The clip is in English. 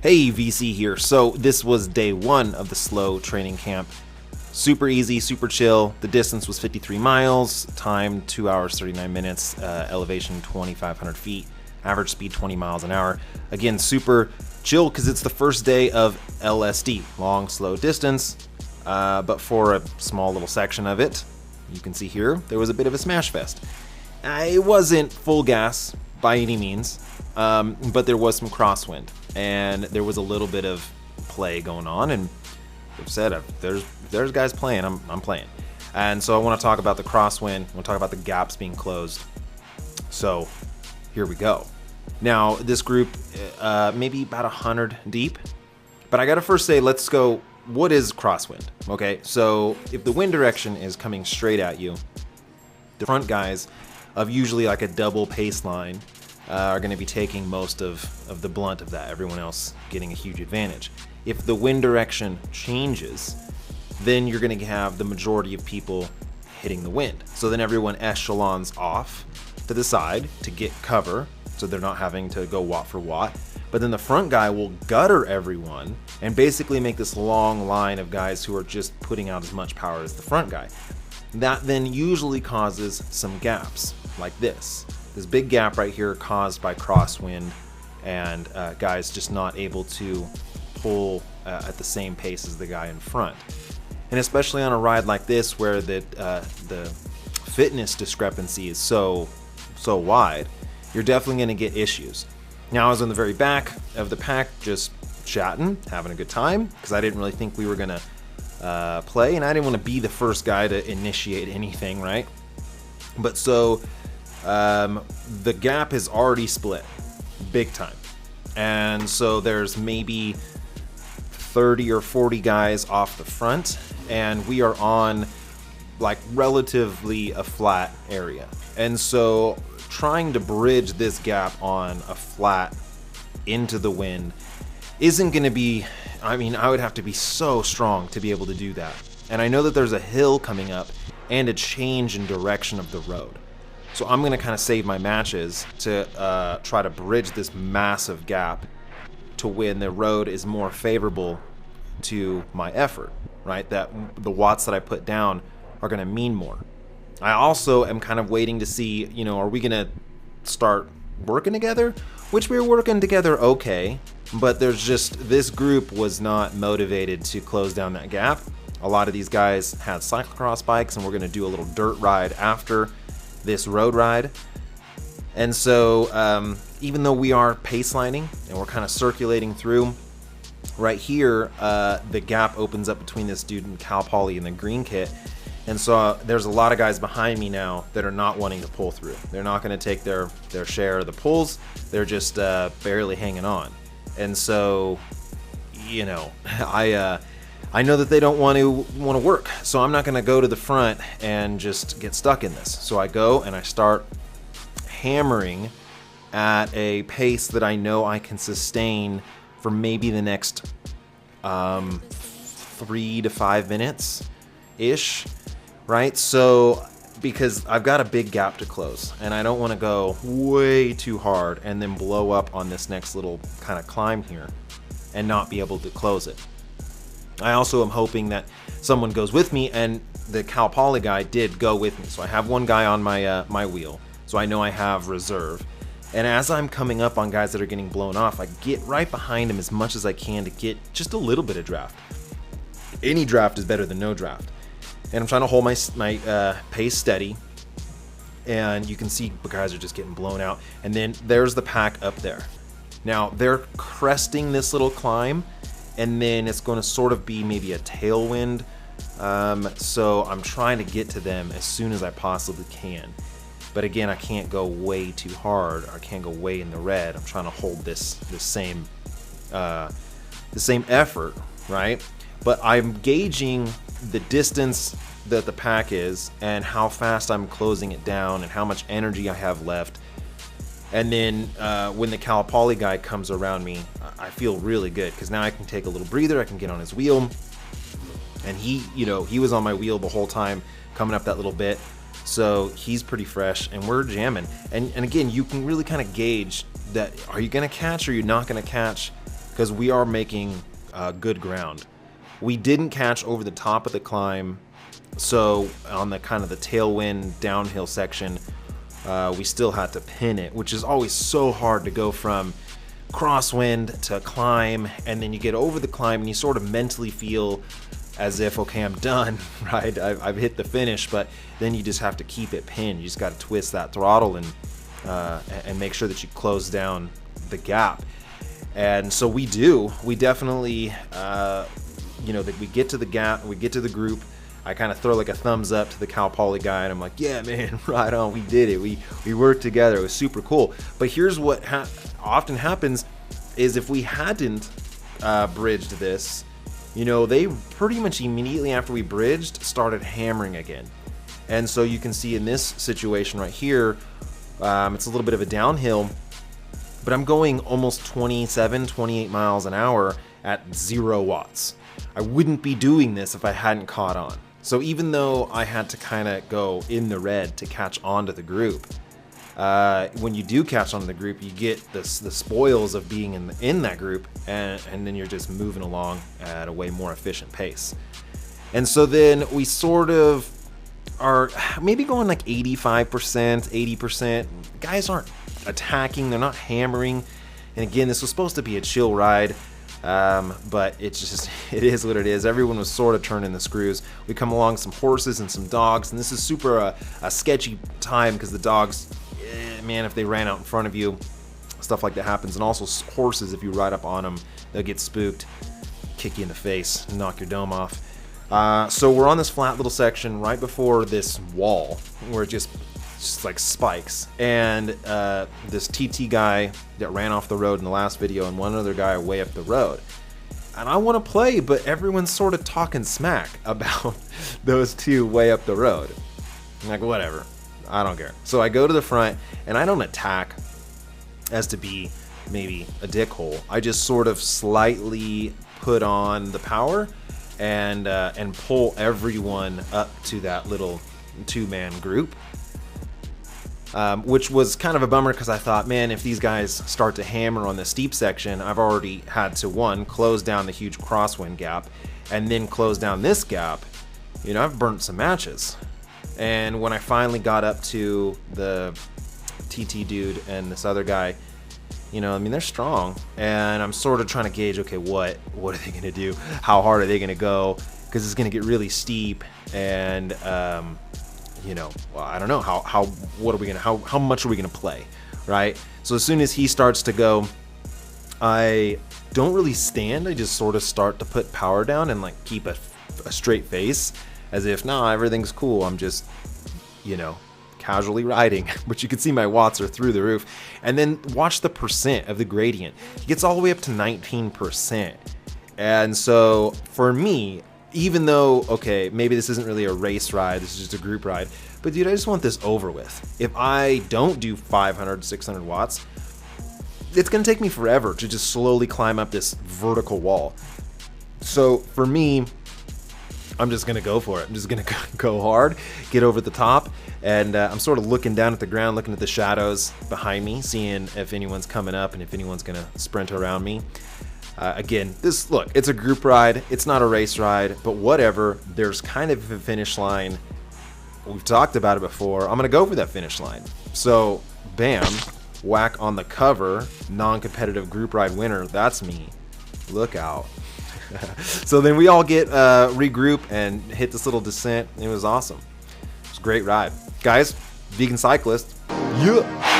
Hey, VC here. So this was day 1 of the slow training camp. Super easy, super chill. The distance was 53 miles, time 2 hours 39 minutes, elevation 2,500 feet, average speed 20 miles an hour. Again, super chill because it's the first day of LSD, long slow distance. But for a small little section of it, you can see here, there was a bit of a smash fest. It wasn't full gas by any means, but there was some crosswind, and there was a little bit of play going on. And I've said, if there's guys playing, I'm playing. And so I want to talk about the crosswind. I want to talk about the gaps being closed. So here we go. Now this group, maybe about 100 deep, but I gotta first say, let's go. What is crosswind? Okay, so if the wind direction is coming straight at you, the front guys of usually like a double pace line are going to be taking most of the blunt of that, everyone else getting a huge advantage. If the wind direction changes, then you're going to have the majority of people hitting the wind. So then everyone echelons off to the side to get cover, so they're not having to go watt for watt. But then the front guy will gutter everyone and basically make this long line of guys who are just putting out as much power as the front guy. That then usually causes some gaps like this. This big gap right here caused by crosswind and guys just not able to pull at the same pace as the guy in front. And especially on a ride like this where the fitness discrepancy is so wide, you're definitely going to get issues. Now I was on the very back of the pack just chatting, having a good time, because I didn't really think we were going to play, and I didn't want to be the first guy to initiate anything, right? But so the gap is already split big time, and so there's maybe 30 or 40 guys off the front, and we are on like relatively a flat area. And so trying to bridge this gap on a flat into the wind isn't going to be, I mean, I would have to be so strong to be able to do that. And I know that there's a hill coming up and a change in direction of the road. So I'm going to kind of save my matches to try to bridge this massive gap to when the road is more favorable to my effort, right? That the watts that I put down are going to mean more. I also am kind of waiting to see, you know, are we going to start working together? Which we were working together okay, but there's just, this group was not motivated to close down that gap. A lot of these guys had cyclocross bikes, and we're going to do a little dirt ride after this road ride. And so even though we are pace lining and we're kind of circulating through, right here, the gap opens up between this dude and Cal Poly and the green kit. And so there's a lot of guys behind me now that are not wanting to pull through. They're not going to take their share of the pulls. They're just barely hanging on. And so, you know, I know that they don't want to work. So I'm not going to go to the front and just get stuck in this. So I go and I start hammering at a pace that I know I can sustain for maybe the next 3 to 5 minutes ish. Right? So, because I've got a big gap to close, and I don't want to go way too hard and then blow up on this next little kind of climb here and not be able to close it. I also am hoping that someone goes with me, and the Cal Poly guy did go with me. So I have one guy on my my wheel, so I know I have reserve. And as I'm coming up on guys that are getting blown off, I get right behind him as much as I can to get just a little bit of draft. Any draft is better than no draft. And I'm trying to hold my pace steady, and you can see the guys are just getting blown out. And then there's the pack up there. Now they're cresting this little climb, and then it's going to sort of be maybe a tailwind. So I'm trying to get to them as soon as I possibly can. But again, I can't go way too hard. I can't go way in the red. I'm trying to hold this same effort, right? But I'm gauging the distance that the pack is and how fast I'm closing it down and how much energy I have left. And then when the Cal Poly guy comes around me, I feel really good because now I can take a little breather. I can get on his wheel, and he was on my wheel the whole time coming up that little bit. So he's pretty fresh, and we're jamming. And again, you can really kind of gauge that, are you going to catch or you're not going to catch? because we are making good ground. We didn't catch over the top of the climb, so on the kind of the tailwind downhill section, we still had to pin it, which is always so hard to go from crosswind to climb, and then you get over the climb and you sort of mentally feel as if, okay, I'm done, right? I've hit the finish, but then you just have to keep it pinned. You just got to twist that throttle and make sure that you close down the gap. And so we definitely, you know, that we get to the gap, we get to the group. I kind of throw like a thumbs up to the Cal Poly guy, and I'm like, yeah, man, right on, we did it. We worked together. It was super cool. But here's what often happens is if we hadn't bridged this, you know, they pretty much immediately after we bridged started hammering again. And so you can see in this situation right here, it's a little bit of a downhill, but I'm going almost 27, 28 miles an hour at 0 watts. I wouldn't be doing this if I hadn't caught on. So even though I had to kind of go in the red to catch on to the group, when you do catch on to the group, you get the spoils of being in that group, and then you're just moving along at a way more efficient pace. And so then we sort of are maybe going like 85%, 80%. Guys aren't attacking, they're not hammering. And again, this was supposed to be a chill ride. But it is what it is. Everyone was sort of turning the screws. We come along some horses and some dogs, and this is super a sketchy time because the dogs, man, if they ran out in front of you, stuff like that happens. And also horses, if you ride up on them, they'll get spooked, kick you in the face, knock your dome off. So we're on this flat little section right before this wall where it just like spikes, and this TT guy that ran off the road in the last video and one other guy way up the road, and I want to play, but everyone's sort of talking smack about those two way up the road. I'm like, whatever, I don't care. So I go to the front and I don't attack as to be maybe a dickhole. I just sort of slightly put on the power and pull everyone up to that little 2-man group. Which was kind of a bummer because I thought, man, if these guys start to hammer on the steep section, I've already had to, one, close down the huge crosswind gap, and then close down this gap. You know, I've burnt some matches. And when I finally got up to the TT dude and this other guy, you know, I mean, they're strong. And I'm sort of trying to gauge, okay, what are they going to do? How hard are they going to go? Because it's going to get really steep, and you know, well, I don't know how much are we gonna play, right? So as soon as he starts to go, I don't really stand. I just sort of start to put power down and like keep a straight face, as if, nah, everything's cool. I'm just, you know, casually riding. But you can see my watts are through the roof. And then watch the percent of the gradient. He gets all the way up to 19%. And so for me, even though, okay, maybe this isn't really a race ride, this is just a group ride, but dude, I just want this over with. If I don't do 500, 600 watts, it's gonna take me forever to just slowly climb up this vertical wall. So for me, I'm just gonna go for it. I'm just gonna go hard, get over the top, and I'm sort of looking down at the ground, looking at the shadows behind me, seeing if anyone's coming up and if anyone's gonna sprint around me. Again, it's a group ride. It's not a race ride, but whatever. There's kind of a finish line. We've talked about it before. I'm going to go for that finish line. So, bam, whack on the cover, non-competitive group ride winner. That's me. Look out. So then we all get regroup and hit this little descent. It was awesome. It was a great ride. Guys, vegan cyclist. Yeah.